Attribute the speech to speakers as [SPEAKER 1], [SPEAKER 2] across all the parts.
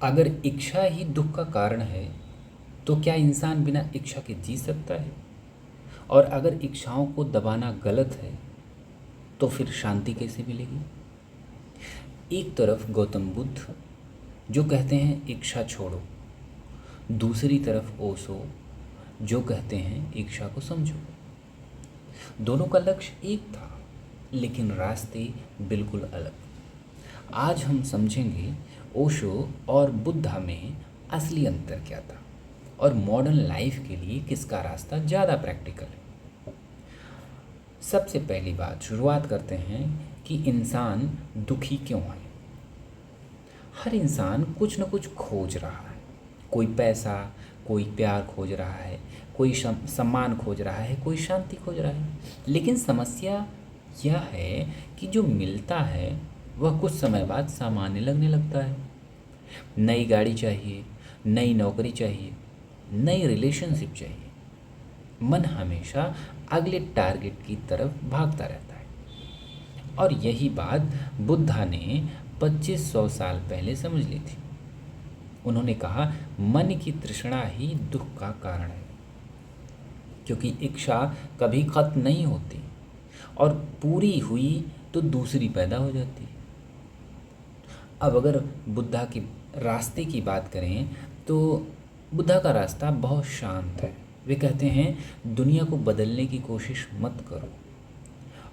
[SPEAKER 1] अगर इच्छा ही दुख का कारण है तो क्या इंसान बिना इच्छा के जी सकता है? और अगर इच्छाओं को दबाना गलत है तो फिर शांति कैसे मिलेगी? एक तरफ गौतम बुद्ध जो कहते हैं इच्छा छोड़ो, दूसरी तरफ ओशो जो कहते हैं इच्छा को समझो। दोनों का लक्ष्य एक था लेकिन रास्ते बिल्कुल अलग। आज हम समझेंगे ओशो और बुद्धा में असली अंतर क्या था और मॉडर्न लाइफ के लिए किसका रास्ता ज़्यादा प्रैक्टिकल है। सबसे पहली बात शुरुआत करते हैं कि इंसान दुखी क्यों है। हर इंसान कुछ न कुछ खोज रहा है। कोई पैसा, कोई प्यार खोज रहा है, कोई सम्मान खोज रहा है, कोई शांति खोज रहा है। लेकिन समस्या यह है कि जो मिलता है वह कुछ समय बाद सामान्य लगने लगता है। नई गाड़ी चाहिए, नई नौकरी चाहिए, नई रिलेशनशिप चाहिए। मन हमेशा अगले टारगेट की तरफ भागता रहता है। और यही बात बुद्धा ने 2500 साल पहले समझ ली थी। उन्होंने कहा मन की तृष्णा ही दुख का कारण है, क्योंकि इच्छा कभी खत्म नहीं होती और पूरी हुई तो दूसरी पैदा हो जाती है। अब अगर बुद्धा के रास्ते की बात करें तो बुद्धा का रास्ता बहुत शांत है। वे कहते हैं दुनिया को बदलने की कोशिश मत करो,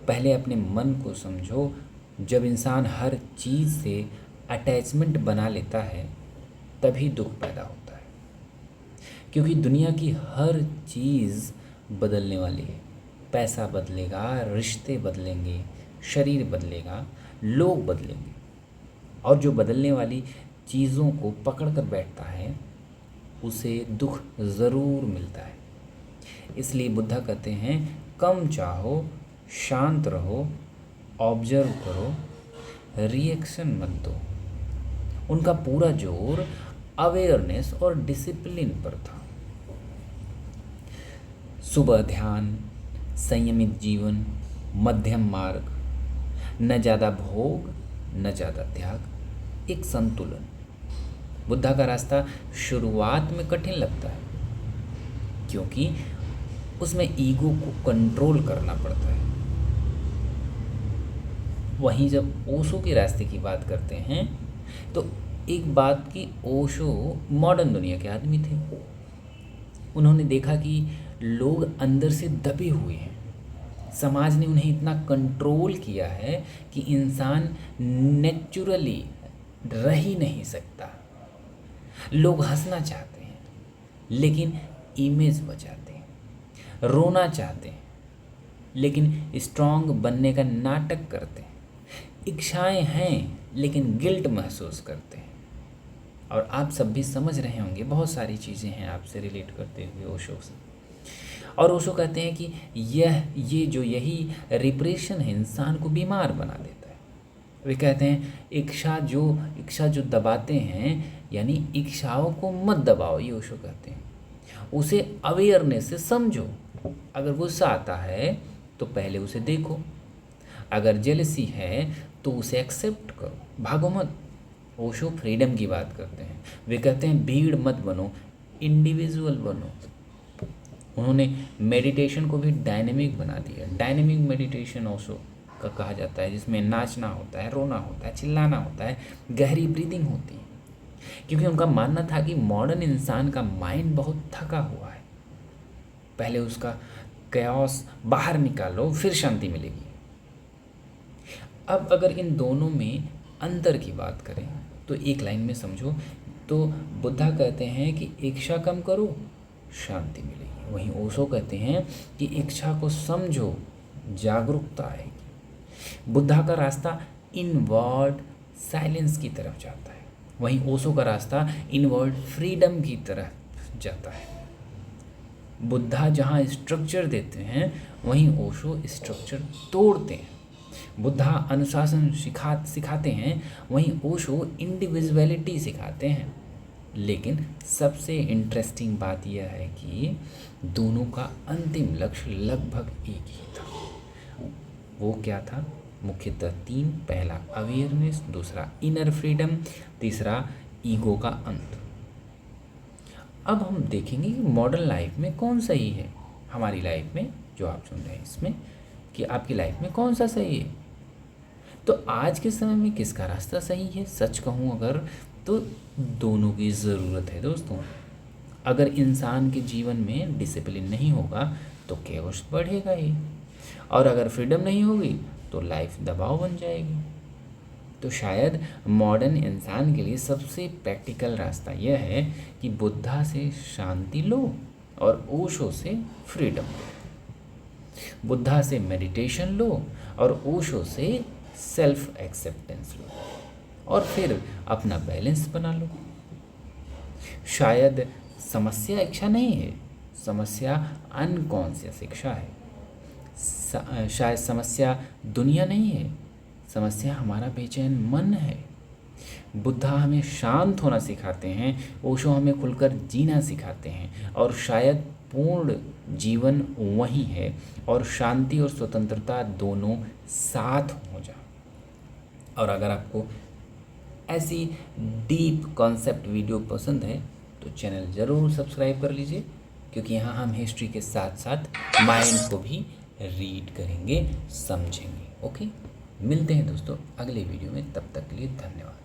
[SPEAKER 1] पहले अपने मन को समझो। जब इंसान हर चीज़ से अटैचमेंट बना लेता है तभी दुख पैदा होता है, क्योंकि दुनिया की हर चीज़ बदलने वाली है। पैसा बदलेगा, रिश्ते बदलेंगे, शरीर बदलेगा, लोग बदलेंगे। और जो बदलने वाली चीज़ों को पकड़ कर बैठता है उसे दुख ज़रूर मिलता है। इसलिए बुद्धा कहते हैं कम चाहो, शांत रहो, ऑब्जर्व करो, रिएक्शन मत दो। उनका पूरा जोर अवेयरनेस और डिसिप्लिन पर था। सुबह ध्यान, संयमित जीवन, मध्यम मार्ग, न ज़्यादा भोग न ज़्यादा त्याग, एक संतुलन। बुद्धा का रास्ता शुरुआत में कठिन लगता है क्योंकि उसमें ईगो को कंट्रोल करना पड़ता है। वहीं जब ओशो के रास्ते की बात करते हैं तो एक बात कि ओशो मॉडर्न दुनिया के आदमी थे। उन्होंने देखा कि लोग अंदर से दबे हुए हैं। समाज ने उन्हें इतना कंट्रोल किया है कि इंसान नेचुरली रह ही नहीं सकता। लोग हंसना चाहते हैं लेकिन इमेज बचाते हैं, रोना चाहते हैं लेकिन स्ट्रांग बनने का नाटक करते हैं, इच्छाएं हैं लेकिन गिल्ट महसूस करते हैं। और आप सब भी समझ रहे होंगे, बहुत सारी चीज़ें हैं आपसे रिलेट करते हुए ओशो से। और ओशो कहते हैं कि यही रिप्रेशन है, इंसान को बीमार बना देता है। वे कहते हैं इच्छा जो दबाते हैं, यानी इच्छाओं को मत दबाओ, ये ओशो कहते हैं। उसे अवेयरनेस से समझो। अगर गुस्सा आता है तो पहले उसे देखो, अगर जेलसी है तो उसे एक्सेप्ट करो, भागो मत। ओशो फ्रीडम की बात करते हैं। वे कहते हैं भीड़ मत बनो, इंडिविजुअल बनो। उन्होंने मेडिटेशन को भी डायनेमिक बना दिया। डायनेमिक मेडिटेशन ओशो का कहा जाता है, जिसमें नाचना होता है, रोना होता है, चिल्लाना होता है, गहरी ब्रीदिंग होती है। क्योंकि उनका मानना था कि मॉडर्न इंसान का माइंड बहुत थका हुआ है, पहले उसका कैओस बाहर निकालो फिर शांति मिलेगी। अब अगर इन दोनों में अंतर की बात करें तो एक लाइन में समझो तो बुद्धा कहते हैं कि इच्छा कम करो, शांति मिलेगी। वहीं ओशो कहते हैं कि इच्छा को समझो, जागरूकता आएगी। बुद्धा का रास्ता इनवर्ड साइलेंस की तरफ जाता है, वहीं ओशो का रास्ता इनवर्ड फ्रीडम की तरफ जाता है। बुद्धा जहाँ स्ट्रक्चर देते हैं वहीं ओशो स्ट्रक्चर तोड़ते हैं। बुद्धा अनुशासन सिखाते हैं, वहीं ओशो इंडिविजुअलिटी सिखाते हैं। लेकिन सबसे इंटरेस्टिंग बात यह है कि दोनों का अंतिम लक्ष्य लगभग एक ही था। वो क्या था? मुख्यतः तीन। पहला अवेयरनेस, दूसरा इनर फ्रीडम, तीसरा ईगो का अंत। अब हम देखेंगे कि मॉडर्न लाइफ में कौन सही है। हमारी लाइफ में जो आप सुन रहे हैं इसमें, कि आपकी लाइफ में कौन सा सही है। तो आज के समय में किसका रास्ता सही है? सच कहूँ अगर, तो दोनों की ज़रूरत है दोस्तों। अगर इंसान के जीवन में डिसिप्लिन नहीं होगा तो केओस बढ़ेगा ही, और अगर फ्रीडम नहीं होगी तो लाइफ दबाव बन जाएगी। तो शायद मॉडर्न इंसान के लिए सबसे प्रैक्टिकल रास्ता यह है कि बुद्धा से शांति लो और ओशो से फ्रीडम लो। बुद्धा से मेडिटेशन लो और ओशो से सेल्फ एक्सेप्टेंस लो, और फिर अपना बैलेंस बना लो। शायद समस्या इच्छा नहीं है, समस्या अनकॉन्शियस इच्छा है। शायद समस्या दुनिया नहीं है, समस्या हमारा बेचैन मन है। बुद्धा हमें शांत होना सिखाते हैं, ओशो हमें खुलकर जीना सिखाते हैं, और शायद पूर्ण जीवन वही है, और शांति और स्वतंत्रता दोनों साथ हो जाए। और अगर आपको ऐसी डीप कॉन्सेप्ट वीडियो पसंद है तो चैनल ज़रूर सब्सक्राइब कर लीजिए, क्योंकि यहाँ हम हिस्ट्री के साथ साथ माइंड को भी रीड करेंगे, समझेंगे। ओके, मिलते हैं दोस्तों अगले वीडियो में, तब तक के लिए धन्यवाद।